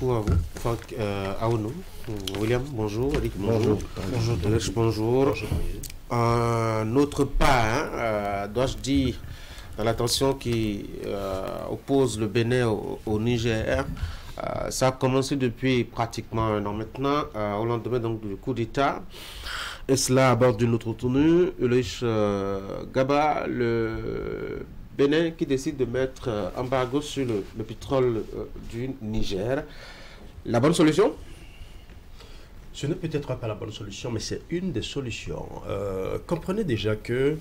Ou à vous, Franck Aounou. William, bonjour. Eric, bonjour. Bonjour. Bonjour. Bonjour. Notre pas, dois-je dire, dans la tension qui oppose le Bénin au Niger, ça a commencé depuis pratiquement un an maintenant, au lendemain donc, du coup d'État. Et cela à bord d'une autre tenue, Ulrich Gaba, le Bénin qui décide de mettre embargo sur le pétrole du Niger. La bonne solution? Ce n'est peut-être pas la bonne solution, mais c'est une des solutions. Comprenez déjà que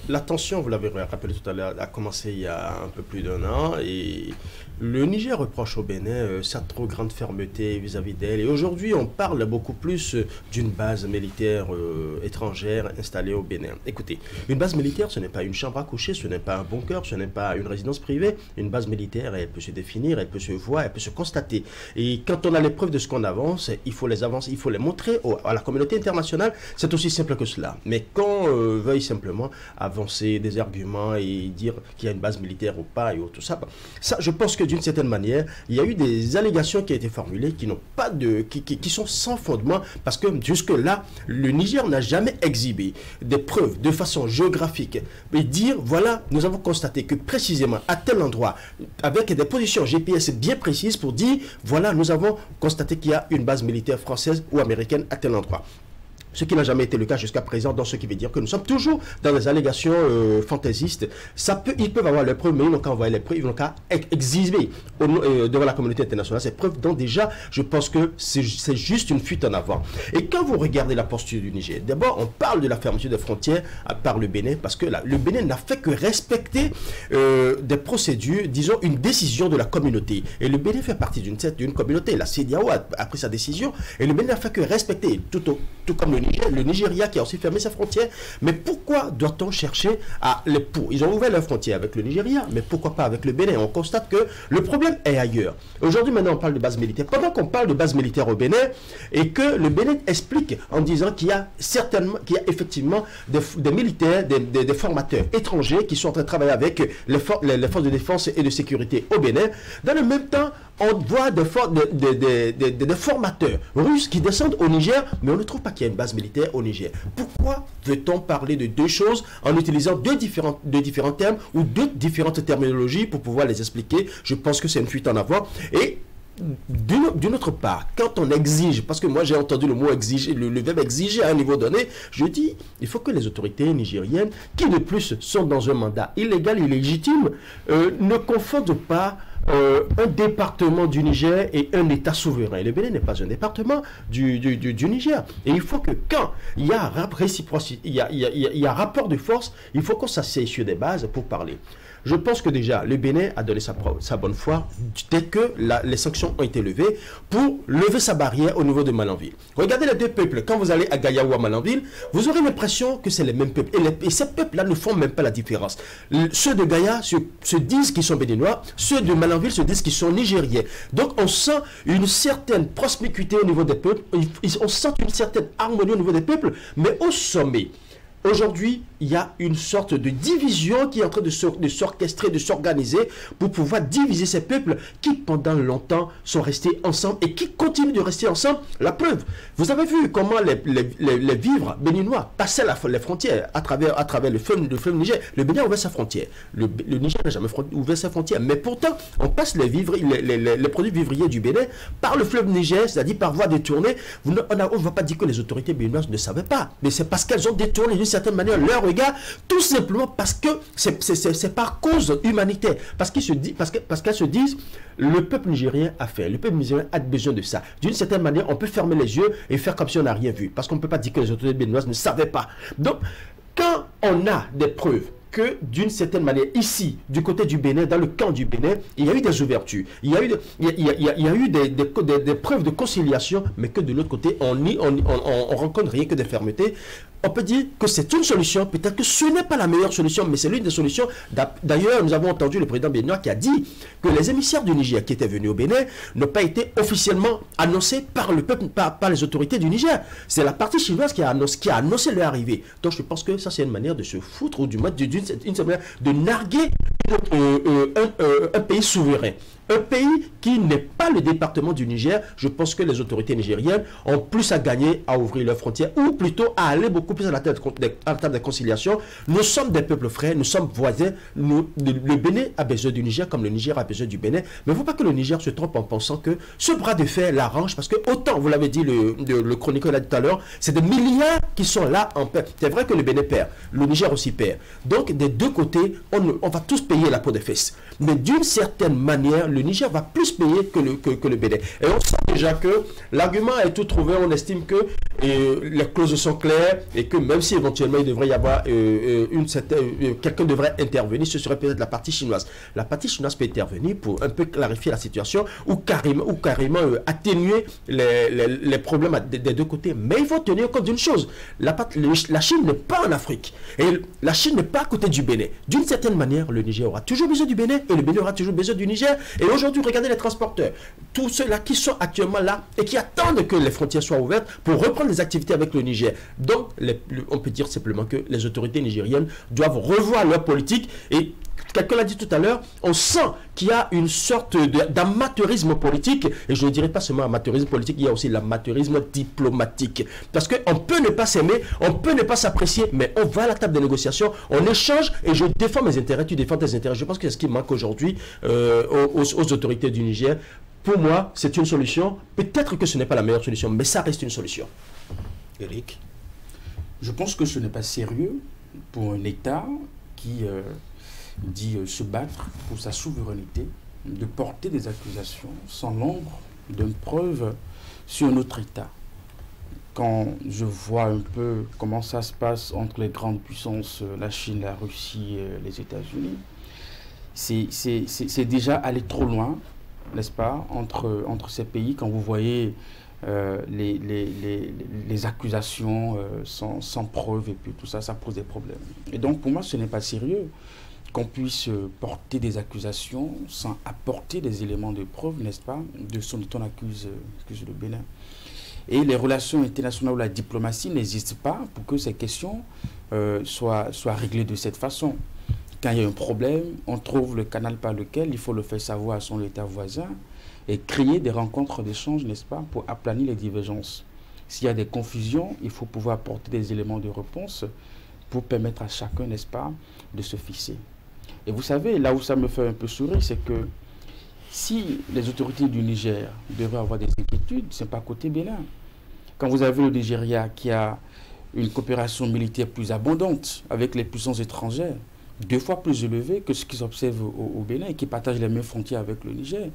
la tension, vous l'avez rappelé tout à l'heure, a commencé il y a un peu plus d'un an et le Niger reproche au Bénin sa trop grande fermeté vis-à-vis d'elle. Et aujourd'hui, on parle beaucoup plus d'une base militaire étrangère installée au Bénin. Écoutez, une base militaire, ce n'est pas une chambre à coucher, ce n'est pas un bunker, ce n'est pas une résidence privée. Une base militaire, elle peut se définir, elle peut se voir, elle peut se constater. Et quand on a les preuves de ce qu'on avance, il faut les avancer, il faut les montrer à la communauté internationale. C'est aussi simple que cela. Mais quand on veuille simplement avancer des arguments et dire qu'il y a une base militaire ou pas et tout ça, ça, je pense que d'une certaine manière, il y a eu des allégations qui ont été formulées qui n'ont pas qui sont sans fondement parce que jusque-là, le Niger n'a jamais exhibé des preuves de façon géographique et dire voilà, nous avons constaté que précisément à tel endroit, avec des positions GPS bien précises pour dire voilà, nous avons constaté qu'il y a une base militaire française ou américaine à tel endroit. Ce qui n'a jamais été le cas jusqu'à présent, donc ce qui veut dire que nous sommes toujours dans des allégations fantaisistes. Ils peuvent avoir les preuves, mais ils n'ont qu'à envoyer les preuves, ils n'ont qu'à exhiber devant la communauté internationale ces preuves. Donc déjà, je pense que c'est juste une fuite en avant. Et quand vous regardez la posture du Niger, d'abord, on parle de la fermeture des frontières par le Bénin, parce que le Bénin n'a fait que respecter des procédures, disons, une décision de la communauté. Et le Bénin fait partie d'une communauté. La CEDEAO a pris sa décision, et le Bénin n'a fait que respecter, tout comme le Nigeria qui a aussi fermé ses frontières. Mais pourquoi doit-on chercher à les pour? Ils ont ouvert leurs frontières avec le Nigeria, mais pourquoi pas avec le Bénin? On constate que le problème est ailleurs. Aujourd'hui, maintenant, on parle de base militaire. Pendant qu'on parle de base militaire au Bénin, et que le Bénin explique en disant qu'il y a effectivement des militaires, des formateurs étrangers qui sont en train de travailler avec les forces de défense et de sécurité au Bénin. Dans le même temps, on voit des formateurs russes qui descendent au Niger, mais on ne trouve pas qu'il y a une base militaire au Niger. Pourquoi veut-on parler de deux choses en utilisant deux différents termes ou deux différentes terminologies pour pouvoir les expliquer? Je pense que c'est une fuite en avant. Et d'une autre part, quand on exige, parce que moi j'ai entendu le mot exiger, le verbe exiger à un niveau donné, je dis, il faut que les autorités nigériennes, qui de plus sont dans un mandat illégal, illégitime, ne confondent pas un département du Niger et un État souverain. Le Bénin n'est pas un département du Niger. Et il faut que quand il y a réciprocité, il y a rapport de force, il faut qu'on s'assied sur des bases pour parler. Je pense que déjà, le Bénin a donné sa bonne foi dès que les sanctions ont été levées pour lever sa barrière au niveau de Malanville. Regardez les deux peuples. Quand vous allez à Gaïa ou à Malanville, vous aurez l'impression que c'est les mêmes peuples. Et ces peuples-là ne font même pas la différence. Ceux de Gaïa se disent qu'ils sont béninois, ceux de Malanville se disent qu'ils sont nigériens. Donc on sent une certaine prospérité au niveau des peuples, on sent une certaine harmonie au niveau des peuples, mais au sommet. Aujourd'hui, il y a une sorte de division qui est en train de s'orchestrer, de s'organiser pour pouvoir diviser ces peuples qui, pendant longtemps, sont restés ensemble et qui continuent de rester ensemble. La preuve, vous avez vu comment les vivres béninois passaient les frontières à travers le fleuve Niger. Le Bénin a ouvert sa frontière. Le Niger n'a jamais ouvert sa frontière. Mais pourtant, on passe les produits vivriers du Bénin par le fleuve Niger, c'est-à-dire par voie détournée. On ne va pas dire que les autorités béninoises ne savaient pas. Mais c'est parce qu'elles ont détourné d'une certaine manière leur regard, tout simplement parce que c'est par cause humanitaire, parce qu'elles se disent le peuple nigérien a fait, le peuple nigérien a besoin de ça. D'une certaine manière, on peut fermer les yeux et faire comme si on n'a rien vu, parce qu'on ne peut pas dire que les autorités béninoises ne savaient pas. Donc, quand on a des preuves que d'une certaine manière, ici, du côté du Bénin, dans le camp du Bénin, il y a eu des ouvertures, il y a eu des preuves de conciliation, mais que de l'autre côté, on rencontre rien que des fermetés. On peut dire que c'est une solution, peut-être que ce n'est pas la meilleure solution, mais c'est l'une des solutions. D'ailleurs, nous avons entendu le président béninois qui a dit que les émissaires du Niger qui étaient venus au Bénin n'ont pas été officiellement annoncés par le peuple, par les autorités du Niger. C'est la partie chinoise qui a annoncé leur arrivée. Donc je pense que ça c'est une manière de se foutre, ou du moins d'une manière de narguer un pays souverain. Un pays qui n'est pas le département du Niger, je pense que les autorités nigériennes ont plus à gagner à ouvrir leurs frontières, ou plutôt à aller beaucoup plus à la table de conciliation. Nous sommes des peuples frères, nous sommes voisins. Le Bénin a besoin du Niger comme le Niger a besoin du Bénin. Mais il ne faut pas que le Niger se trompe en pensant que ce bras de fer l'arrange, parce que autant, vous l'avez dit, le chroniqueur là tout à l'heure, c'est des milliards qui sont là en paix. C'est vrai que le Bénin perd, le Niger aussi perd. Donc, des deux côtés, on va tous payer la peau des fesses. Mais d'une certaine manière, le Niger va plus payer que le Bénin. Et on sent déjà que l'argument est tout trouvé. On estime que les clauses sont claires et que même si éventuellement il devrait y avoir quelqu'un devrait intervenir, ce serait peut-être la partie chinoise. La partie chinoise peut intervenir pour un peu clarifier la situation ou carrément atténuer les problèmes des deux côtés. Mais il faut tenir compte d'une chose. La Chine n'est pas en Afrique. Et la Chine n'est pas à côté du Bénin. D'une certaine manière, le Niger aura toujours besoin du Bénin et le Bénin aura toujours besoin du Niger. Et aujourd'hui, regardez les transporteurs. Tous ceux-là qui sont actuellement là et qui attendent que les frontières soient ouvertes pour reprendre les activités avec le Niger. Donc, on peut dire simplement que les autorités nigériennes doivent revoir leur politique. Et quelqu'un l'a dit tout à l'heure, on sent qu'il y a une sorte d'amateurisme politique. Et je ne dirais pas seulement amateurisme politique, il y a aussi l'amateurisme diplomatique. Parce qu'on peut ne pas s'aimer, on peut ne pas s'apprécier, mais on va à la table des négociations, on échange et je défends mes intérêts, tu défends tes intérêts. Je pense que c'est ce qui manque aujourd'hui aux autorités du Niger. Pour moi, c'est une solution. Peut-être que ce n'est pas la meilleure solution, mais ça reste une solution. Éric, je pense que ce n'est pas sérieux pour un État qui dit se battre pour sa souveraineté, de porter des accusations sans l'ombre d'une preuve sur notre État. Quand je vois un peu comment ça se passe entre les grandes puissances, la Chine, la Russie, les États-Unis, c'est déjà aller trop loin, n'est-ce pas, entre ces pays, quand vous voyez les accusations sans preuve et puis tout ça, ça pose des problèmes. Et donc pour moi, ce n'est pas sérieux qu'on puisse porter des accusations sans apporter des éléments de preuve, n'est-ce pas, de ce dont on accuse le Bénin. Et les relations internationales ou la diplomatie n'existent pas pour que ces questions soient réglées de cette façon. Quand il y a un problème, on trouve le canal par lequel il faut le faire savoir à son État voisin et créer des rencontres d'échange, n'est-ce pas, pour aplanir les divergences. S'il y a des confusions, il faut pouvoir apporter des éléments de réponse pour permettre à chacun, n'est-ce pas, de se fixer. Et vous savez, là où ça me fait un peu sourire, c'est que si les autorités du Niger devraient avoir des inquiétudes, ce n'est pas côté Bénin. Quand vous avez le Nigeria qui a une coopération militaire plus abondante avec les puissances étrangères, 2 fois plus élevée que ce qui s'observe au Bénin et qui partage les mêmes frontières avec le Niger,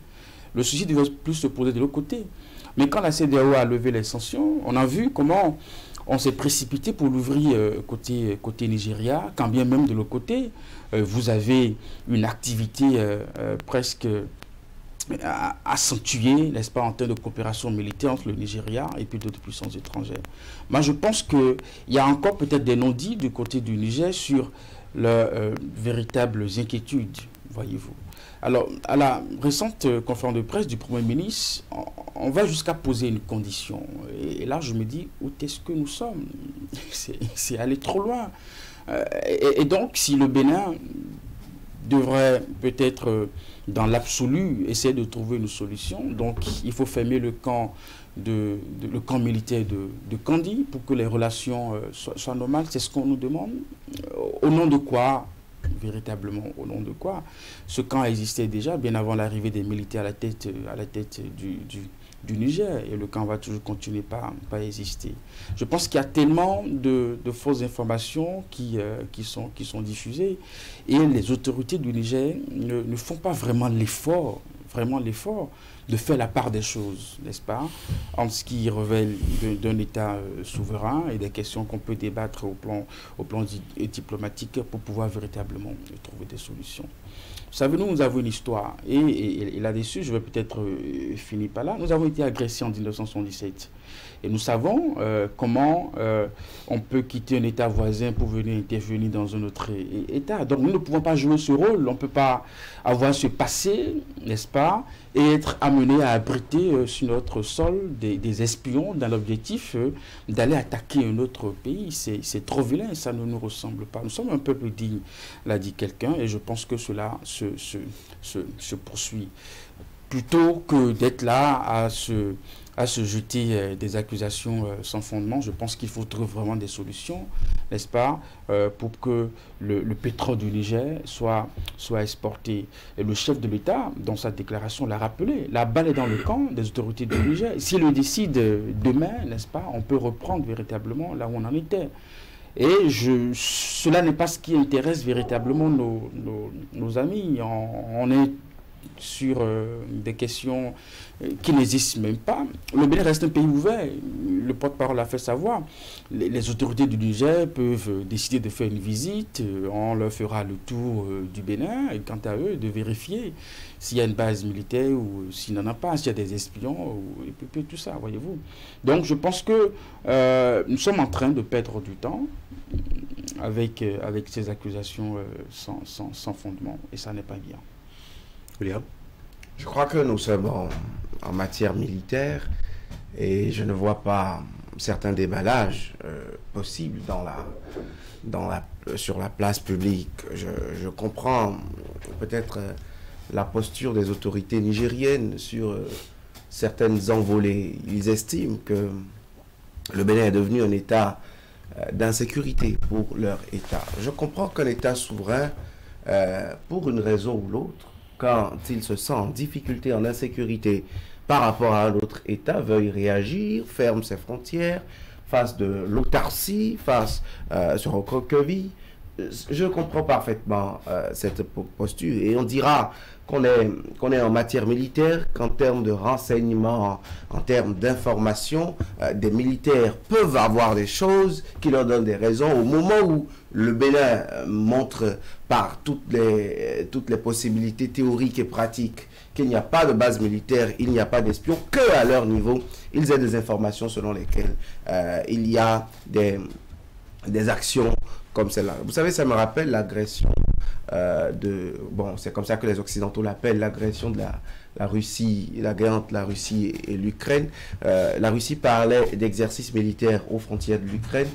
le souci devrait plus se poser de l'autre côté. Mais quand la CEDEAO a levé les sanctions, on a vu comment on s'est précipité pour l'ouvrir côté Nigeria, quand bien même de l'autre côté, vous avez une activité presque accentuée, n'est-ce pas, en termes de coopération militaire entre le Nigeria et puis d'autres puissances étrangères. Moi, je pense qu'il y a encore peut-être des non-dits du côté du Niger sur leurs véritables inquiétudes, voyez-vous. Alors, à la récente conférence de presse du Premier ministre, on va jusqu'à poser une condition. Et là, je me dis, où est-ce que nous sommes? C'est aller trop loin. Et donc, si le Bénin devrait peut-être, dans l'absolu, essayer de trouver une solution, donc il faut fermer le camp militaire de Kandji pour que les relations soient normales. C'est ce qu'on nous demande. Au nom de quoi? Véritablement, au nom de quoi? Ce camp existait déjà bien avant l'arrivée des militaires à la tête du Niger, et le camp va toujours continuer pas exister. Je pense qu'il y a tellement de fausses informations qui sont diffusées, et les autorités du Niger ne font pas vraiment l'effort de faire la part des choses, n'est-ce pas, en ce qui relève d'un État souverain et des questions qu'on peut débattre au plan diplomatique pour pouvoir véritablement trouver des solutions. Vous savez, nous avons une histoire, et là-dessus, je vais peut-être finir par là. Nous avons été agressés en 1977. Et nous savons comment on peut quitter un État voisin pour venir intervenir dans un autre État. Donc nous ne pouvons pas jouer ce rôle, on ne peut pas avoir ce passé, n'est-ce pas, et être amené à abriter sur notre sol des espions dans l'objectif d'aller attaquer un autre pays. C'est trop vilain, ça ne nous ressemble pas. Nous sommes un peuple digne, l'a dit quelqu'un, et je pense que cela se poursuit. Plutôt que d'être là à se jeter des accusations sans fondement, je pense qu'il faut trouver vraiment des solutions, n'est-ce pas, pour que le pétrole du Niger soit exporté. Et le chef de l'État, dans sa déclaration, l'a rappelé. La balle est dans le camp des autorités du Niger. S'il le décide demain, n'est-ce pas, on peut reprendre véritablement là où on en était. Et cela n'est pas ce qui intéresse véritablement nos amis. On est sur des questions qui n'existent même pas. Le Bénin reste un pays ouvert. Le porte-parole a fait savoir. Les autorités du Niger peuvent décider de faire une visite. On leur fera le tour du Bénin. Et quant à eux, de vérifier s'il y a une base militaire ou s'il n'en a pas, s'il y a des espions, et tout ça, voyez-vous. Donc je pense que nous sommes en train de perdre du temps avec ces accusations sans fondement. Et ça n'est pas bien. William? Je crois que nous sommes en matière militaire et je ne vois pas certains déballages possibles sur la place publique. Je comprends peut-être la posture des autorités nigériennes sur certaines envolées. Ils estiment que le Bénin est devenu un État d'insécurité pour leur État. Je comprends qu'un État souverain, pour une raison ou l'autre, quand il se sent en difficulté, en insécurité par rapport à un autre État, veuille réagir, ferme ses frontières, face de l'autarcie, face sur un croqueville. Je comprends parfaitement cette posture et on dira qu'on est en matière militaire, qu'en termes de renseignement, en termes d'information, des militaires peuvent avoir des choses qui leur donnent des raisons au moment où le Bénin montre par toutes les possibilités théoriques et pratiques qu'il n'y a pas de base militaire, il n'y a pas d'espions, qu'à leur niveau, ils aient des informations selon lesquelles il y a des actions comme celle-là. Vous savez, ça me rappelle l'agression c'est comme ça que les Occidentaux l'appellent, l'agression de la Russie, la guerre entre la Russie et l'Ukraine. La Russie parlait d'exercices militaires aux frontières de l'Ukraine.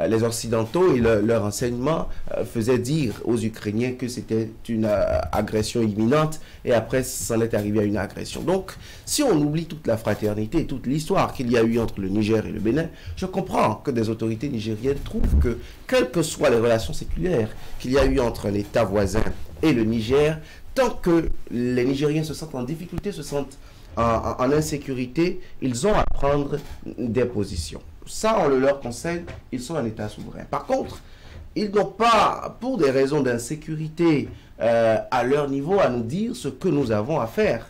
Les Occidentaux et leur enseignement faisaient dire aux Ukrainiens que c'était une agression imminente et après, ça en est arrivé à une agression. Donc, si on oublie toute la fraternité et toute l'histoire qu'il y a eu entre le Niger et le Bénin, je comprends que des autorités nigériennes trouvent que, quelles que soient les relations séculaires qu'il y a eu entre un État voisin et le Niger, tant que les Nigériens se sentent en difficulté, se sentent en insécurité, ils ont à prendre des positions. Ça, on le leur conseille, ils sont un État souverain. Par contre, ils n'ont pas, pour des raisons d'insécurité à leur niveau, à nous dire ce que nous avons à faire.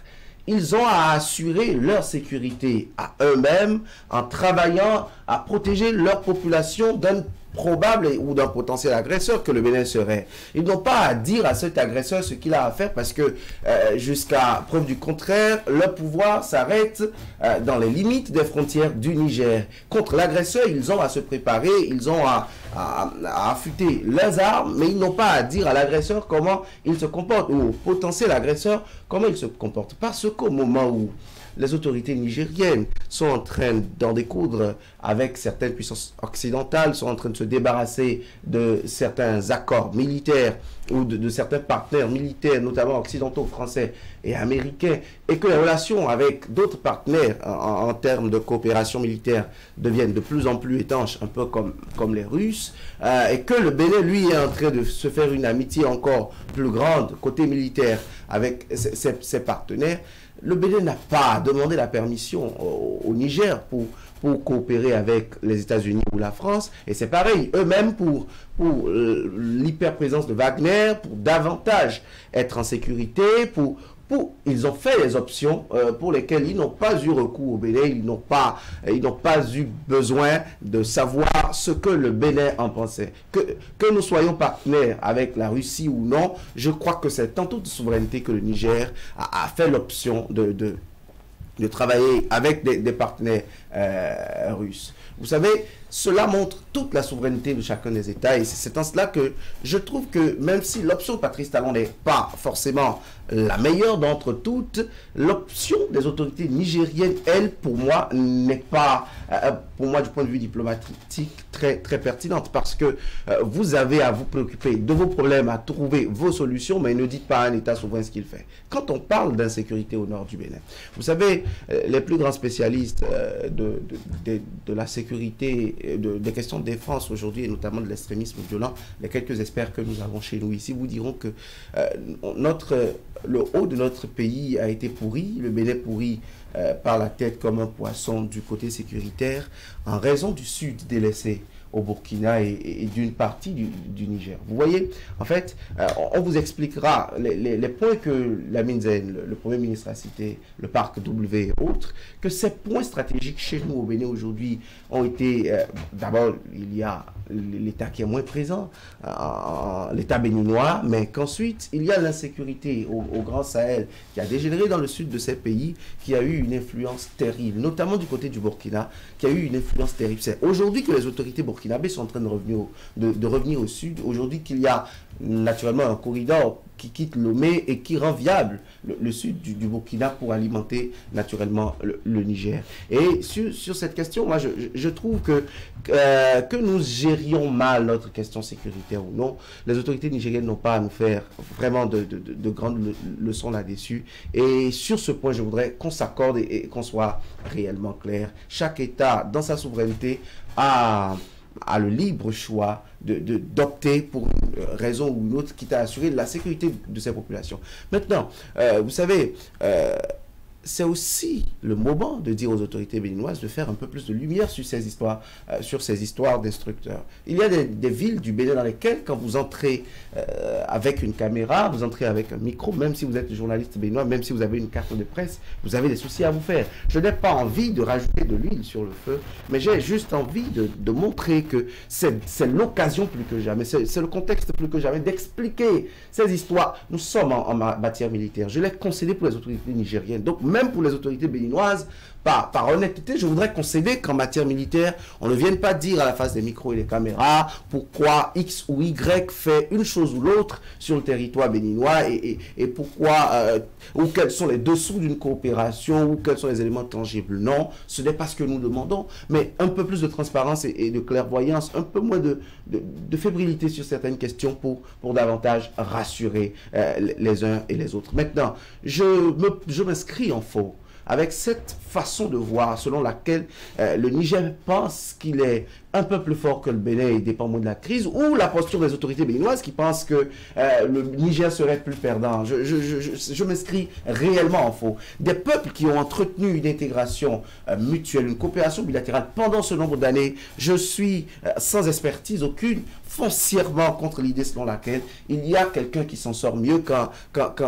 Ils ont à assurer leur sécurité à eux-mêmes en travaillant à protéger leur population d'un probable ou d'un potentiel agresseur que le Bénin serait. Ils n'ont pas à dire à cet agresseur ce qu'il a à faire parce que jusqu'à preuve du contraire, leur pouvoir s'arrête dans les limites des frontières du Niger. Contre l'agresseur, ils ont à se préparer, ils ont à affûter leurs armes, mais ils n'ont pas à dire à l'agresseur comment il se comporte ou au potentiel agresseur comment il se comporte. Parce qu'au moment où les autorités nigériennes sont en train d'en découdre avec certaines puissances occidentales, sont en train de se débarrasser de certains accords militaires ou de certains partenaires militaires, notamment occidentaux, français et américains, et que les relations avec d'autres partenaires en termes de coopération militaire deviennent de plus en plus étanches, un peu comme les Russes, et que le Bénin, lui, est en train de se faire une amitié encore plus grande côté militaire avec ses partenaires. Le Bénin n'a pas demandé la permission au Niger pour coopérer avec les États-Unis ou la France. Et c'est pareil, eux-mêmes pour l'hyperprésence de Wagner, pour davantage être en sécurité, ils ont fait les options pour lesquelles ils n'ont pas eu recours au Bénin, ils n'ont pas eu besoin de savoir ce que le Bénin en pensait. Que nous soyons partenaires avec la Russie ou non, je crois que c'est en toute souveraineté que le Niger a fait l'option de travailler avec des partenaires russes. Vous savez, cela montre toute la souveraineté de chacun des États. Et c'est en cela que je trouve que même si l'option de Patrice Talon n'est pas forcément la meilleure d'entre toutes, l'option des autorités nigériennes, elle, pour moi, n'est pas, pour moi, du point de vue diplomatique, très pertinente. Parce que vous avez à vous préoccuper de vos problèmes, à trouver vos solutions, mais ne dites pas à un État souverain ce qu'il fait. Quand on parle d'insécurité au nord du Bénin, vous savez, les plus grands spécialistes de la sécurité, des questions de défense aujourd'hui, et notamment de l'extrémisme violent, les quelques experts que nous avons chez nous ici vous diront que le haut de notre pays a été pourri, le Bénin pourri par la tête comme un poisson du côté sécuritaire, en raison du sud délaissé au Burkina et d'une partie du Niger. Vous voyez, en fait, on vous expliquera les points que Lamine Zen, le Premier ministre, a cités, le parc W et autres, que ces points stratégiques chez nous au Bénin aujourd'hui ont été, d'abord, il y a l'État qui est moins présent, l'État béninois, mais qu'ensuite, il y a l'insécurité au Grand Sahel qui a dégénéré dans le sud de ces pays, qui a eu une influence terrible, notamment du côté du Burkina, qui a eu une influence terrible. C'est aujourd'hui que les autorités burkinabées sont en train de revenir au sud, aujourd'hui qu'il y a naturellement un corridor qui quitte Lomé et qui rend viable le sud du Burkina pour alimenter naturellement le Niger. Et sur cette question, moi je trouve que nous gérions mal notre question sécuritaire ou non, les autorités nigériennes n'ont pas à nous faire vraiment de grandes leçons là-dessus. Et sur ce point, je voudrais qu'on s'accorde et qu'on soit réellement clair. Chaque État, dans sa souveraineté, a le libre choix d'opter pour une raison ou une autre qui t'a assuré la sécurité de ses populations. Maintenant, vous savez, c'est aussi le moment de dire aux autorités béninoises de faire un peu plus de lumière sur ces histoires d'instructeurs. Il y a des villes du Bénin dans lesquelles, quand vous entrez avec une caméra, vous entrez avec un micro, même si vous êtes journaliste béninois, même si vous avez une carte de presse, vous avez des soucis à vous faire. Je n'ai pas envie de rajouter de l'huile sur le feu, mais j'ai juste envie de montrer que c'est l'occasion plus que jamais, c'est le contexte plus que jamais d'expliquer ces histoires. Nous sommes en matière militaire. Je l'ai concédé pour les autorités nigériennes. Donc, même pour les autorités béninoises, par honnêteté, je voudrais concéder qu'en matière militaire, on ne vienne pas dire à la face des micros et des caméras pourquoi X ou Y fait une chose ou l'autre sur le territoire béninois et pourquoi, ou quels sont les dessous d'une coopération, ou quels sont les éléments tangibles. Non, ce n'est pas ce que nous demandons, mais un peu plus de transparence et de clairvoyance, un peu moins de fébrilité sur certaines questions pour davantage rassurer les uns et les autres. Maintenant, je m'inscris en faux avec cette façon de voir selon laquelle le Niger pense qu'il est un peu plus fort que le Bénin et dépend moins de la crise, ou la posture des autorités béninoises qui pensent que le Niger serait plus perdant. Je m'inscris réellement en faux. Des peuples qui ont entretenu une intégration mutuelle, une coopération bilatérale pendant ce nombre d'années, je suis sans expertise aucune, foncièrement contre l'idée selon laquelle il y a quelqu'un qui s'en sort mieux quand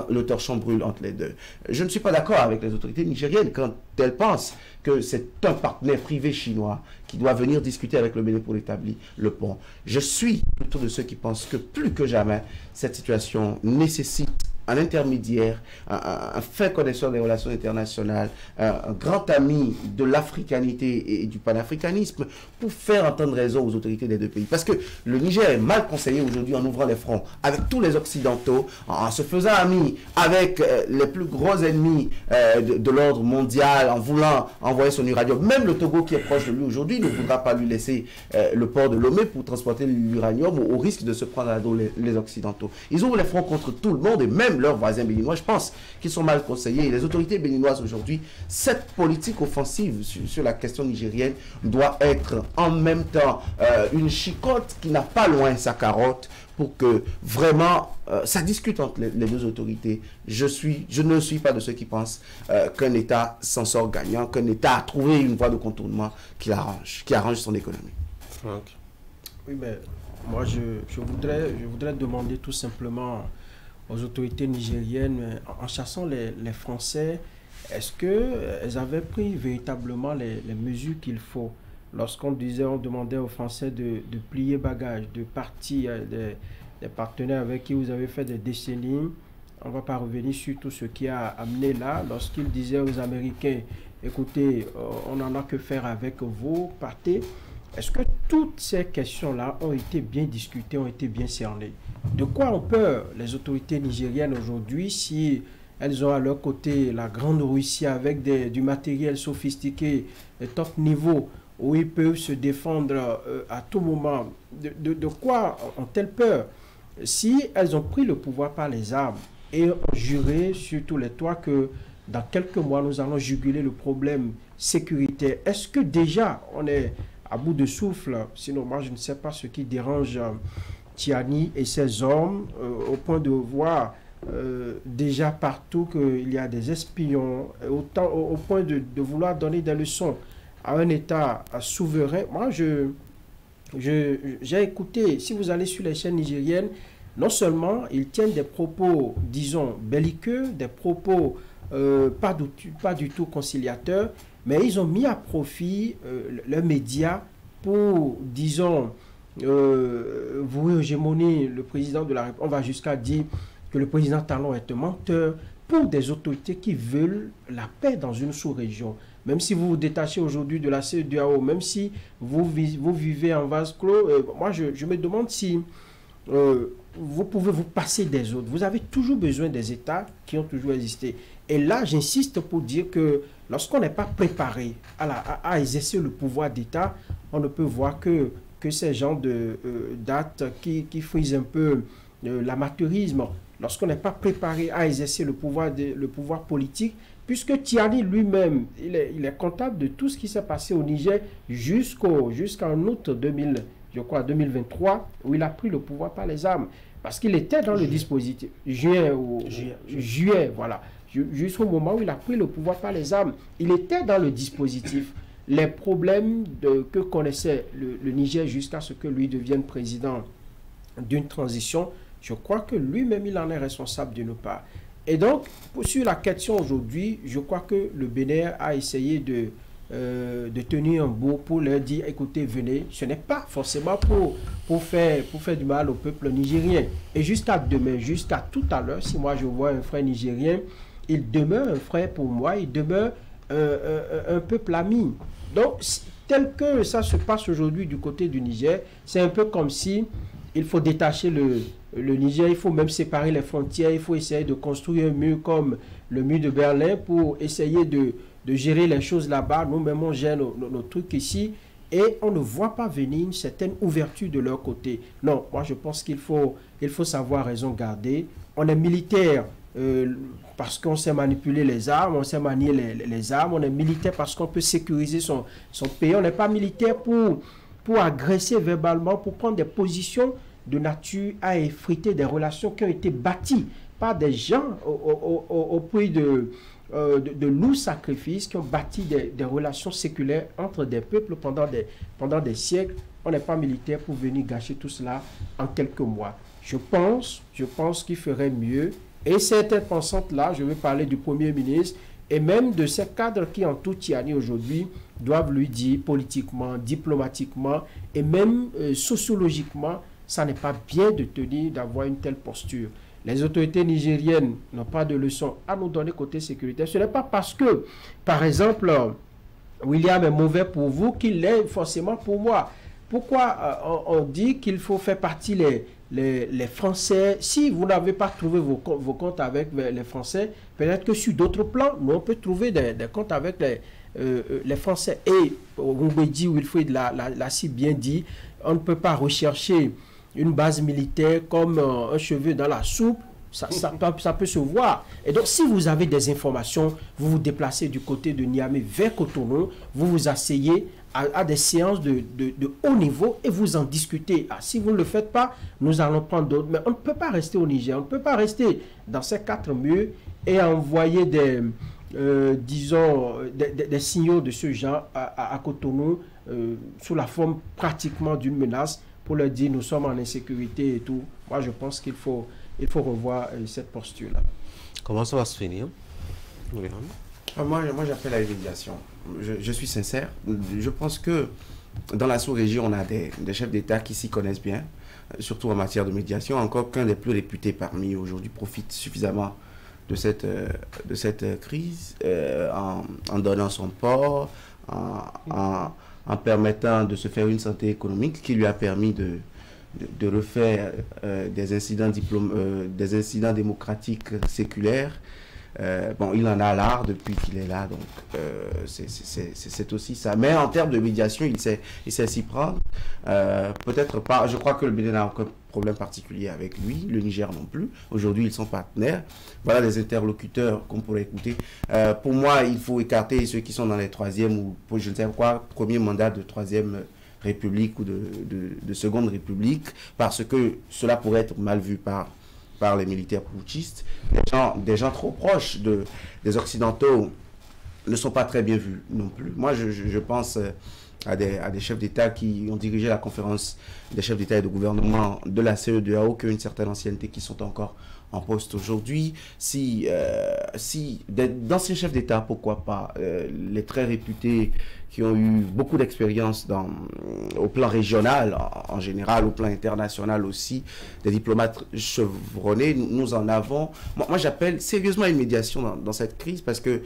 le torchon brûle entre les deux. Je ne suis pas d'accord avec les autorités nigériennes quand elles pensent que c'est un partenaire privé chinois qui doit venir discuter avec le Bénin pour établir le pont. Je suis plutôt de ceux qui pensent que plus que jamais, cette situation nécessite un intermédiaire, un fin connaisseur des relations internationales, un grand ami de l'africanité et du panafricanisme pour faire entendre raison aux autorités des deux pays. Parce que le Niger est mal conseillé aujourd'hui en ouvrant les fronts avec tous les Occidentaux, en se faisant ami avec les plus gros ennemis de l'ordre mondial, en voulant envoyer son uranium. Même le Togo qui est proche de lui aujourd'hui ne voudra pas lui laisser le port de Lomé pour transporter l'uranium au risque de se prendre à dos les Occidentaux. Ils ouvrent les fronts contre tout le monde et même leurs voisins béninois, je pense qu'ils sont mal conseillés. Et les autorités béninoises aujourd'hui, cette politique offensive sur la question nigérienne doit être en même temps une chicotte qui n'a pas loin sa carotte pour que vraiment ça discute entre les deux autorités. Je ne suis pas de ceux qui pensent qu'un État s'en sort gagnant, qu'un État a trouvé une voie de contournement qui arrange son économie. Franck. Oui, mais moi je voudrais demander tout simplement aux autorités nigériennes, en chassant les Français, est-ce qu'elles avaient pris véritablement les mesures qu'il faut? Lorsqu'on demandait aux Français de plier bagages, de partir des partenaires avec qui vous avez fait des décennies, on ne va pas revenir sur tout ce qui a amené là. Lorsqu'ils disaient aux Américains, écoutez, on n'en a que faire avec vous, partez. est-ce que toutes ces questions-là ont été bien discutées, ont été bien cernées? De quoi ont peur les autorités nigériennes aujourd'hui si elles ont à leur côté la grande Russie avec du matériel sophistiqué de top niveau où ils peuvent se défendre à tout moment? De quoi ont-elles peur si elles ont pris le pouvoir par les armes et ont juré sur tous les toits que dans quelques mois, nous allons juguler le problème sécuritaire? Est-ce que déjà on est à bout de souffle? Sinon, moi, je ne sais pas ce qui dérange Tiani et ses hommes au point de voir déjà partout qu'il y a des espions, au point de vouloir donner des leçons à un État souverain. Moi, j'ai écouté, si vous allez sur les chaînes nigériennes, non seulement ils tiennent des propos, disons, belliqueux, des propos pas du tout conciliateurs, mais ils ont mis à profit leurs médias pour, disons, vouer hégémonie le président de la République. On va jusqu'à dire que le président Talon est un menteur pour des autorités qui veulent la paix dans une sous-région. Même si vous vous détachez aujourd'hui de la CEDEAO, même si vous vivez en vase clos, moi je me demande si vous pouvez vous passer des autres. Vous avez toujours besoin des États qui ont toujours existé. Et là, j'insiste pour dire que lorsqu'on n'est pas préparé à exercer le pouvoir d'État, on ne peut voir que ces gens de dates qui frisent un peu l'amateurisme. Lorsqu'on n'est pas préparé à exercer le pouvoir politique, puisque Tiani lui-même, il est comptable de tout ce qui s'est passé au Niger jusqu'en août 2023, où il a pris le pouvoir par les armes. Parce qu'il était dans le dispositif. Juillet, voilà. Jusqu'au moment où il a pris le pouvoir par les armes, il était dans le dispositif. Les problèmes que connaissait le Niger jusqu'à ce que lui devienne président d'une transition, je crois que lui-même, il en est responsable d'une part. Et donc, sur la question aujourd'hui, je crois que le Bénin a essayé de tenir un bout pour leur dire, écoutez, venez. Ce n'est pas forcément pour faire du mal au peuple nigérien. Et jusqu'à demain, jusqu'à tout à l'heure, si moi je vois un frère nigérien, il demeure un frère pour moi, il demeure un peuple ami. Donc, tel que ça se passe aujourd'hui du côté du Niger, c'est un peu comme si il faut détacher le Niger, il faut même séparer les frontières, il faut essayer de construire un mur comme le mur de Berlin pour essayer de gérer les choses là-bas. Nous-mêmes, on gère nos trucs ici et on ne voit pas venir une certaine ouverture de leur côté. Non, moi je pense qu'il faut savoir raison garder. On est militaire parce qu'on sait manipuler les armes, on sait manier les armes. On est militaire parce qu'on peut sécuriser son pays. On n'est pas militaire pour agresser verbalement, pour prendre des positions de nature à effriter des relations qui ont été bâties par des gens au prix de lourds sacrifices, qui ont bâti des relations séculaires entre des peuples pendant des siècles. On n'est pas militaire pour venir gâcher tout cela en quelques mois. Je pense qu'il ferait mieux. Et certaines pensantes-là, je vais parler du Premier ministre et même de ces cadres qui entourent Tiani aujourd'hui, doivent lui dire politiquement, diplomatiquement et même sociologiquement, ça n'est pas bien de tenir, d'avoir une telle posture. Les autorités nigériennes n'ont pas de leçons à nous donner côté sécurité. Ce n'est pas parce que, par exemple, William est mauvais pour vous qu'il l'est forcément pour moi. Pourquoi on dit qu'il faut faire partie les Français? Si vous n'avez pas trouvé vos comptes avec les Français, peut-être que sur d'autres plans, nous on peut trouver des comptes avec les Français. Et Rumbedi, Wilfried l'a si bien dit, on ne peut pas rechercher une base militaire comme un cheveu dans la soupe. Ça peut se voir. Et donc, si vous avez des informations, vous vous déplacez du côté de Niamey vers Cotonou, vous vous asseyez à des séances de haut niveau et vous en discutez. Si vous ne le faites pas, nous allons prendre d'autres. Mais on ne peut pas rester au Niger, on ne peut pas rester dans ces quatre murs et envoyer des signaux de ce genre à Cotonou sous la forme pratiquement d'une menace pour leur dire nous sommes en insécurité et tout. Moi, je pense qu'il faut revoir cette posture-là. Comment ça va se finir? Moi j'appelle à l'évaluation. Je suis sincère. Je pense que dans la sous-région, on a des chefs d'État qui s'y connaissent bien, surtout en matière de médiation. Encore qu'un des plus réputés parmi aujourd'hui profite suffisamment de cette crise en donnant son port, en en permettant de se faire une santé économique qui lui a permis de refaire des incidents démocratiques séculaires. Bon, il en a l'art depuis qu'il est là, donc c'est aussi ça. Mais en termes de médiation, il sait s'y prendre. Peut-être pas, je crois que le Bénin n'a aucun problème particulier avec lui, le Niger non plus. Aujourd'hui, ils sont partenaires. Voilà les interlocuteurs qu'on pourrait écouter. Pour moi, il faut écarter ceux qui sont dans les troisième ou, je ne sais quoi, premier mandat de troisième République ou de seconde République, parce que cela pourrait être mal vu par les militaires putschistes. Des gens trop proches des Occidentaux ne sont pas très bien vus non plus. Moi, je pense à des chefs d'État qui ont dirigé la conférence des chefs d'État et de gouvernement de la CEDEAO, qui ont une certaine ancienneté, qui sont encore en poste aujourd'hui. Si d'anciens chefs d'État, pourquoi pas, les très réputés qui ont eu beaucoup d'expérience au plan régional en général, au plan international aussi, des diplomates chevronnés, nous en avons. Moi j'appelle sérieusement à une médiation dans cette crise, parce que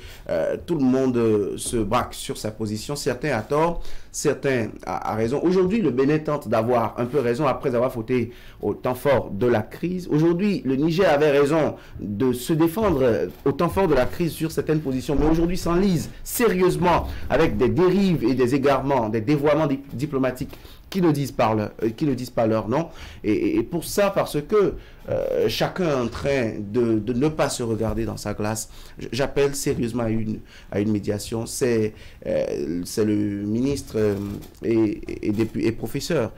tout le monde se braque sur sa position, certains à tort, certains à raison. Aujourd'hui, le Bénin tente d'avoir un peu raison après avoir fauté au temps fort de la crise. Aujourd'hui, le Niger avait raison de se défendre au temps fort de la crise sur certaines positions, mais aujourd'hui s'enlise sérieusement avec des dérives et des égarements, des dévoiements diplomatiques qui ne disent pas leur nom. Et pour ça, parce que chacun est en train de ne pas se regarder dans sa glace, j'appelle sérieusement à une médiation. C'est le ministre et professeur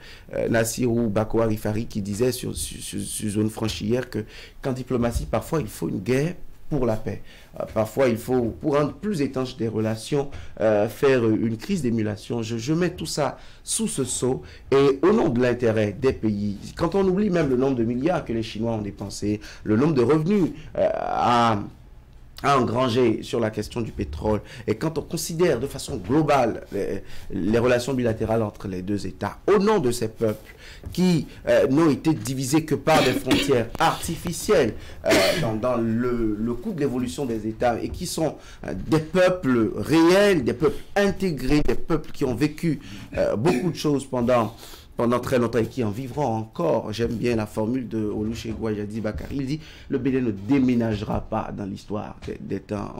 Nassirou Bakoa Rifari qui disait sur Zone Franche hier que qu'en diplomatie, parfois il faut une guerre pour la paix. Parfois, il faut, pour rendre plus étanches des relations, faire une crise d'émulation. Je mets tout ça sous ce sceau, et au nom de l'intérêt des pays, quand on oublie même le nombre de milliards que les Chinois ont dépensés, le nombre de revenus à engranger sur la question du pétrole, et quand on considère de façon globale les relations bilatérales entre les deux États, au nom de ces peuples qui n'ont été divisés que par des frontières artificielles dans le cours de l'évolution des États, et qui sont des peuples réels, des peuples intégrés, des peuples qui ont vécu beaucoup de choses pendant très longtemps et qui en vivront encore. J'aime bien la formule de Olusegun Ayadi Bakari. Il dit: le Bénin ne déménagera pas dans l'histoire des temps.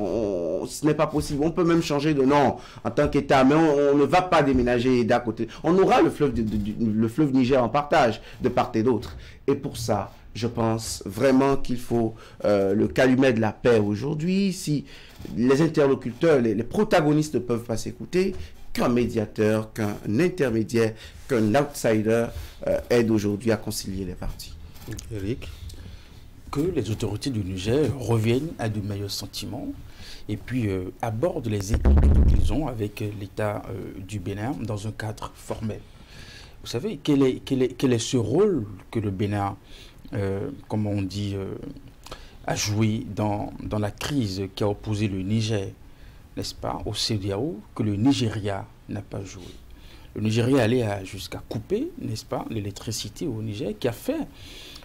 Ce n'est pas possible. On peut même changer de nom en tant qu'État, mais on ne va pas déménager d'à côté. On aura le fleuve Niger en partage de part et d'autre. Et pour ça, je pense vraiment qu'il faut le calumet de la paix aujourd'hui. Si les interlocuteurs, les protagonistes ne peuvent pas s'écouter, qu'un médiateur, qu'un intermédiaire, qu'un outsider aide aujourd'hui à concilier les parties. Eric? Que les autorités du Niger reviennent à de meilleurs sentiments et puis abordent les inquiétudes qu'ils ont avec l'État du Bénin dans un cadre formel. Vous savez, quel est ce rôle que le Bénin, comme on dit, a joué dans la crise qui a opposé le Niger, n'est-ce pas, au CEDEAO, que le Nigeria n'a pas joué. Le Nigeria allait jusqu'à couper, n'est-ce pas, l'électricité au Niger, qui a fait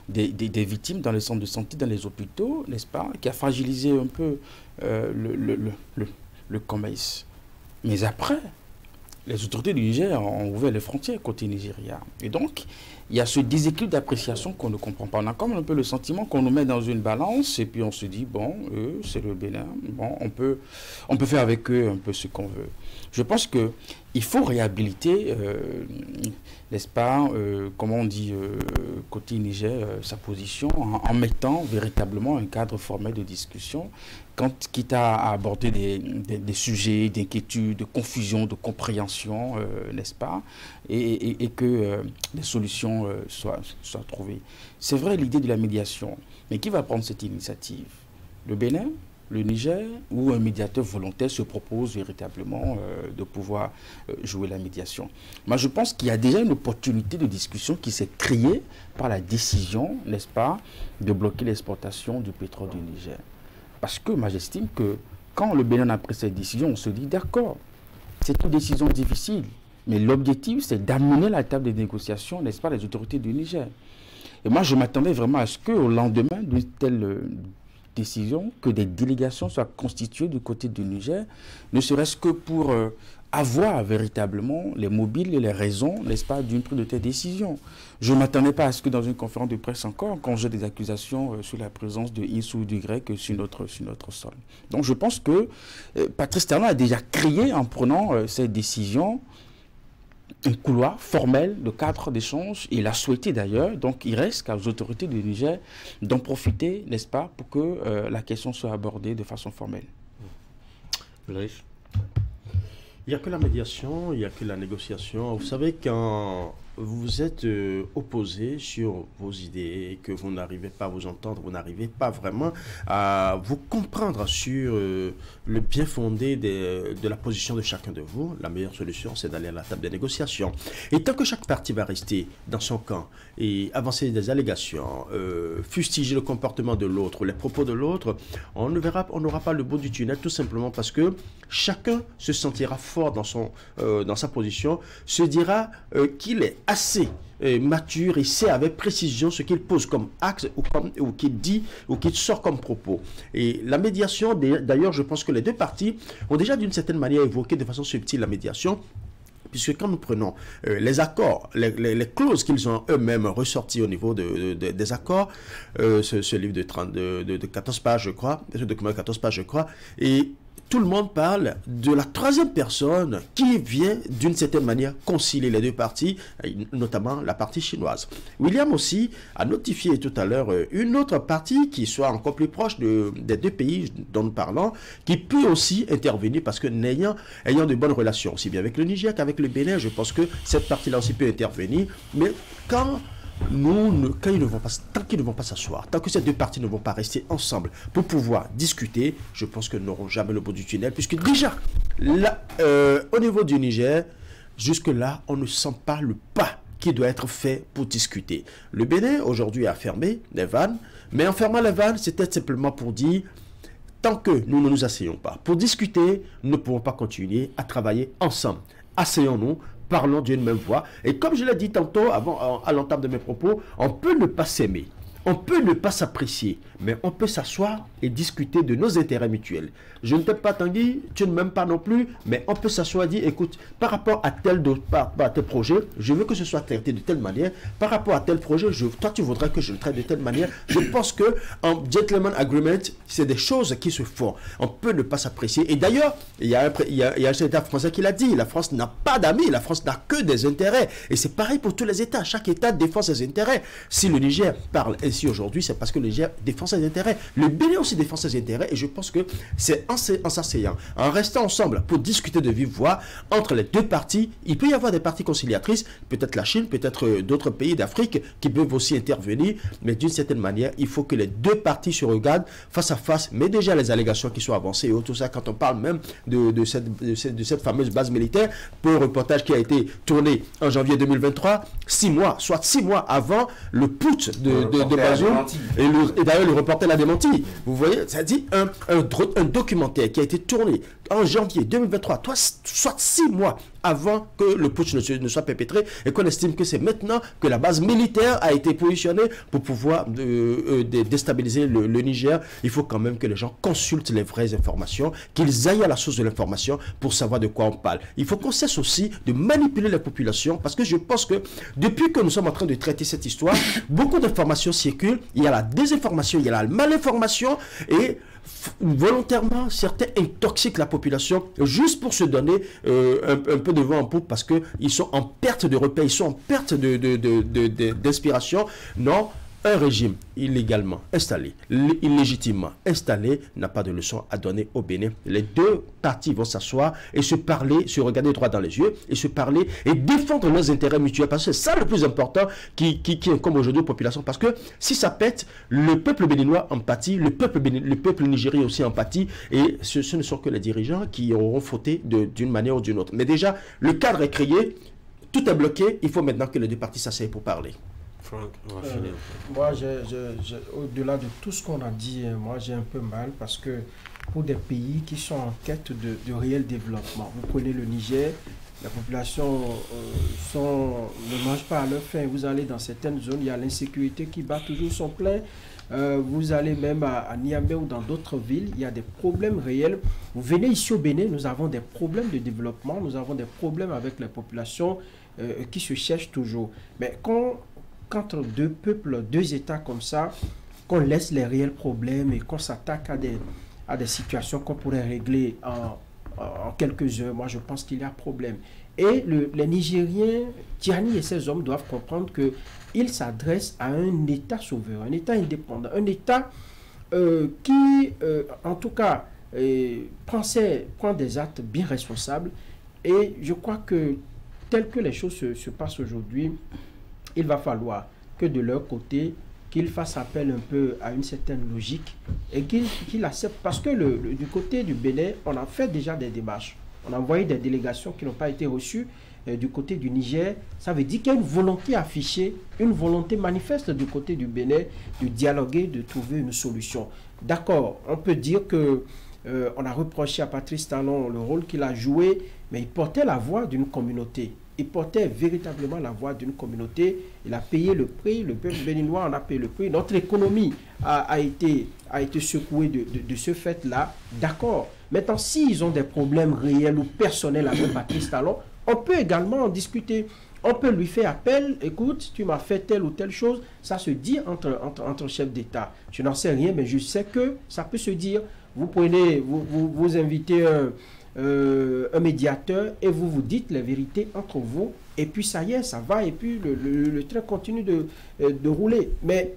des victimes dans les centres de santé, dans les hôpitaux, n'est-ce pas, qui a fragilisé un peu le commerce. Mais après, les autorités du Niger ont ouvert les frontières côté Nigeria. Et donc, il y a ce déséquilibre d'appréciation qu'on ne comprend pas. On a comme un peu le sentiment qu'on nous met dans une balance et puis on se dit, bon, eux, c'est le Bénin, bon, on peut faire avec eux un peu ce qu'on veut. Je pense qu'il faut réhabiliter, n'est-ce pas, comment on dit, côté Niger, sa position, en mettant véritablement un cadre formel de discussion, quitte à aborder des sujets d'inquiétude, de confusion, de compréhension, n'est-ce pas, et que des solutions soient trouvées. C'est vrai l'idée de la médiation, mais qui va prendre cette initiative? Le Bénin, le Niger, ou un médiateur volontaire se propose véritablement de pouvoir jouer la médiation? Moi, je pense qu'il y a déjà une opportunité de discussion qui s'est créée par la décision, n'est-ce pas, de bloquer l'exportation du pétrole du Niger. Parce que moi, j'estime que quand le Bénin a pris cette décision, on se dit d'accord, c'est une décision difficile, mais l'objectif, c'est d'amener la table des négociations, n'est-ce pas, les autorités du Niger. Et moi, je m'attendais vraiment à ce qu'au lendemain d'une telle décision, que des délégations soient constituées du côté du Niger, ne serait-ce que pour avoir véritablement les mobiles et les raisons, n'est-ce pas, d'une prise de telle décision. Je ne m'attendais pas à ce que dans une conférence de presse encore, quand j'ai des accusations sur la présence de X ou d'Y sur notre sol. Donc je pense que Patrice Talon a déjà créé, en prenant cette décision, un couloir formel de cadre d'échange. Il a souhaité d'ailleurs, donc il reste qu'aux autorités du Niger d'en profiter, n'est-ce pas, pour que la question soit abordée de façon formelle. Ulrich, il n'y a que la médiation, il n'y a que la négociation. Vous savez, quand vous êtes opposé sur vos idées, que vous n'arrivez pas à vous entendre, vous n'arrivez pas vraiment à vous comprendre sur le bien fondé de la position de chacun de vous, la meilleure solution, c'est d'aller à la table des négociations. Et tant que chaque parti va rester dans son camp et avancer des allégations, fustiger le comportement de l'autre, les propos de l'autre, on n'aura pas le bout du tunnel, tout simplement parce que chacun se sentira fort dans sa position, se dira qu'il est assez mature et sait avec précision ce qu'il pose comme axe ou qu'il dit ou qu'il sort comme propos. Et la médiation, d'ailleurs, je pense que les deux parties ont déjà d'une certaine manière évoqué de façon subtile la médiation. Puisque quand nous prenons les accords, les clauses qu'ils ont eux-mêmes ressorties au niveau des accords, ce livre de 14 pages, je crois, ce document de 14 pages, je crois, et tout le monde parle de la troisième personne qui vient d'une certaine manière concilier les deux parties, notamment la partie chinoise. William aussi a notifié tout à l'heure une autre partie qui soit encore plus proche des deux pays dont nous parlons, qui peut aussi intervenir parce que ayant de bonnes relations aussi bien avec le Niger qu'avec le Bénin, je pense que cette partie-là aussi peut intervenir. Mais tant qu'ils ne vont pas s'asseoir, tant que ces deux parties ne vont pas rester ensemble pour pouvoir discuter, je pense que nous n'aurons jamais le bout du tunnel, puisque déjà, là, au niveau du Niger, jusque-là, on ne sent pas le pas qui doit être fait pour discuter. Le Bénin, aujourd'hui, a fermé les vannes, mais en fermant les vannes, c'était simplement pour dire, tant que nous ne nous asseyons pas pour discuter, nous ne pouvons pas continuer à travailler ensemble. Asseyons-nous, parlons d'une même voix. Et comme je l'ai dit tantôt, à l'entame de mes propos, on peut ne pas s'aimer, on peut ne pas s'apprécier, mais on peut s'asseoir et discuter de nos intérêts mutuels. Je ne t'aime pas, Tanguy, tu ne m'aimes pas non plus, mais on peut s'asseoir et dire, écoute, par rapport à tel projet, je veux que ce soit traité de telle manière. Par rapport à tel projet, toi, tu voudrais que je le traite de telle manière. Je pense que en gentleman agreement, c'est des choses qui se font. On peut ne pas s'apprécier. Et d'ailleurs, il y a un chef d'État français qui l'a dit, la France n'a pas d'amis, la France n'a que des intérêts. Et c'est pareil pour tous les États. Chaque État défend ses intérêts. Si le Niger parle ainsi aujourd'hui, c'est parce que le Niger défend ses intérêts. Le Bénin aussi défend ses intérêts. Et je pense que c'est en s'asseyant, en restant ensemble pour discuter de vive voix entre les deux parties. Il peut y avoir des parties conciliatrices, peut-être la Chine, peut-être d'autres pays d'Afrique qui peuvent aussi intervenir, mais d'une certaine manière, il faut que les deux parties se regardent face à face, mais déjà les allégations qui sont avancées et tout ça, quand on parle même de cette fameuse base militaire, pour un reportage qui a été tourné en janvier 2023, 6 mois, soit 6 mois avant le putsch de Bazoum, et d'ailleurs le reporter l'a démenti. Vous voyez, ça dit un documentaire qui a été tourné en janvier 2023, soit 6 mois avant que le putsch ne soit perpétré, et qu'on estime que c'est maintenant que la base militaire a été positionnée pour pouvoir déstabiliser le Niger. Il faut quand même que les gens consultent les vraies informations, qu'ils aillent à la source de l'information pour savoir de quoi on parle. Il faut qu'on cesse aussi de manipuler les populations, parce que je pense que depuis que nous sommes en train de traiter cette histoire, beaucoup d'informations circulent, il y a la désinformation, il y a la malinformation, et volontairement, certains intoxiquent la population juste pour se donner un peu de vent en poupe, parce qu'ils sont en perte de repères, ils sont en perte d'inspiration. Non, un régime illégalement installé, illégitimement installé, n'a pas de leçon à donner au Bénin. Les deux parties vont s'asseoir et se parler, se regarder droit dans les yeux et se parler et défendre leurs intérêts mutuels, parce que c'est ça le plus important qui incombe aujourd'hui aux populations. Parce que si ça pète, le peuple béninois en pâtit, le peuple nigérien aussi en pâtit, et ce ne sont que les dirigeants qui auront fauté d'une manière ou d'une autre. Mais déjà, le cadre est créé, tout est bloqué, il faut maintenant que les deux parties s'asseyent pour parler. Moi, au-delà de tout ce qu'on a dit, moi j'ai un peu mal, parce que pour des pays qui sont en quête de réel développement, vous prenez le Niger, la population ne mange pas à leur faim. Vous allez dans certaines zones, il y a l'insécurité qui bat toujours son plein. vous allez même à Niamey ou dans d'autres villes, il y a des problèmes réels. Vous venez ici au Bénin, nous avons des problèmes de développement, nous avons des problèmes avec les populations qui se cherchent toujours. Mais quand entre deux peuples, deux États comme ça, qu'on laisse les réels problèmes et qu'on s'attaque à des situations qu'on pourrait régler en quelques heures, moi je pense qu'il y a problème. Et les Nigériens, Tiani et ses hommes doivent comprendre qu'ils s'adressent à un État souverain, un État indépendant, un État qui, en tout cas, prend des actes bien responsables. Et je crois que, tel que les choses se passent aujourd'hui, il va falloir que de leur côté, qu'ils fassent appel un peu à une certaine logique et qu'ils acceptent. Parce que du côté du Bénin, on a fait déjà des démarches. On a envoyé des délégations qui n'ont pas été reçues du côté du Niger. Ça veut dire qu'il y a une volonté affichée, une volonté manifeste du côté du Bénin de dialoguer, de trouver une solution. D'accord, on peut dire que on a reproché à Patrice Talon le rôle qu'il a joué, mais il portait la voix d'une communauté. Il portait véritablement la voix d'une communauté. Il a payé le prix, le peuple béninois en a payé le prix. Notre économie a été secouée de ce fait-là. D'accord. Maintenant, s'ils ont des problèmes réels ou personnels avec Patrice Talon, on peut également en discuter. On peut lui faire appel. Écoute, tu m'as fait telle ou telle chose. Ça se dit entre chefs d'État. Je n'en sais rien, mais je sais que ça peut se dire. Vous prenez, vous invitez un médiateur et vous dites les vérités entre vous. Et puis ça y est, ça va. Et puis le train continue de rouler. Mais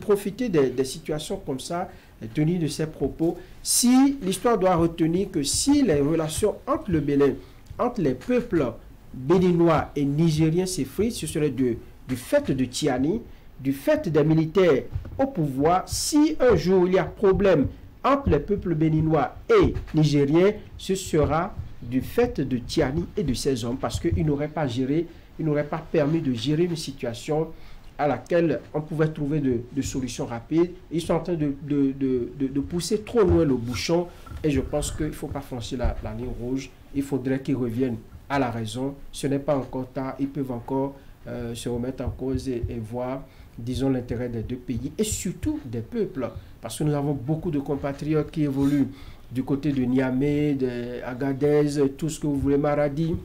profiter des situations comme ça, tenir de ces propos. Si l'histoire doit retenir que si les relations entre le Bénin, entre les peuples béninois et nigériens s'effritent, ce serait du fait de Tiani, du fait des militaires au pouvoir. Si un jour il y a problème entre les peuples béninois et nigériens, ce sera du fait de Tiani et de ses hommes, parce qu'ils n'auraient pas géré, ils n'auraient pas permis de gérer une situation à laquelle on pouvait trouver de solutions rapides. Ils sont en train de pousser trop loin le bouchon, et je pense qu'il ne faut pas franchir la ligne rouge. Il faudrait qu'ils reviennent à la raison. Ce n'est pas encore tard, ils peuvent encore se remettre en cause et voir, disons, l'intérêt des deux pays, et surtout des peuples, parce que nous avons beaucoup de compatriotes qui évoluent du côté de Niamey, de Agadez, tout ce que vous voulez, Maradi,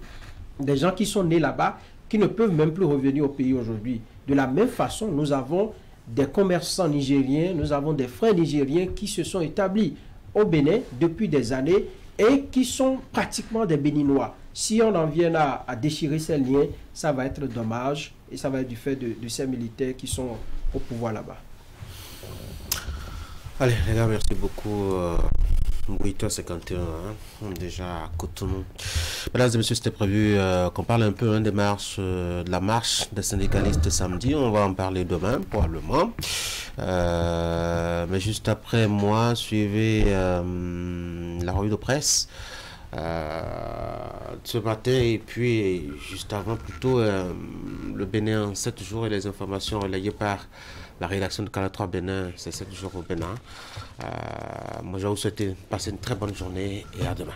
des gens qui sont nés là-bas, qui ne peuvent même plus revenir au pays aujourd'hui. De la même façon, nous avons des commerçants nigériens, nous avons des frères nigériens qui se sont établis au Bénin depuis des années et qui sont pratiquement des Béninois. Si on en vient à déchirer ces liens, ça va être dommage, et ça va être du fait de ces militaires qui sont au pouvoir là-bas. Allez les gars, merci beaucoup. 8h51, déjà à Cotonou. Mesdames et messieurs, c'était prévu qu'on parle un peu de la marche des syndicalistes samedi. On va en parler demain, probablement. Mais juste après moi, suivez la revue de presse ce matin, et puis juste avant plutôt le Bénin en 7 jours et les informations relayées par la rédaction de Canal 3 Bénin, c'est 7 jours au Bénin. Moi je vais vous souhaiter de passer une très bonne journée et à demain.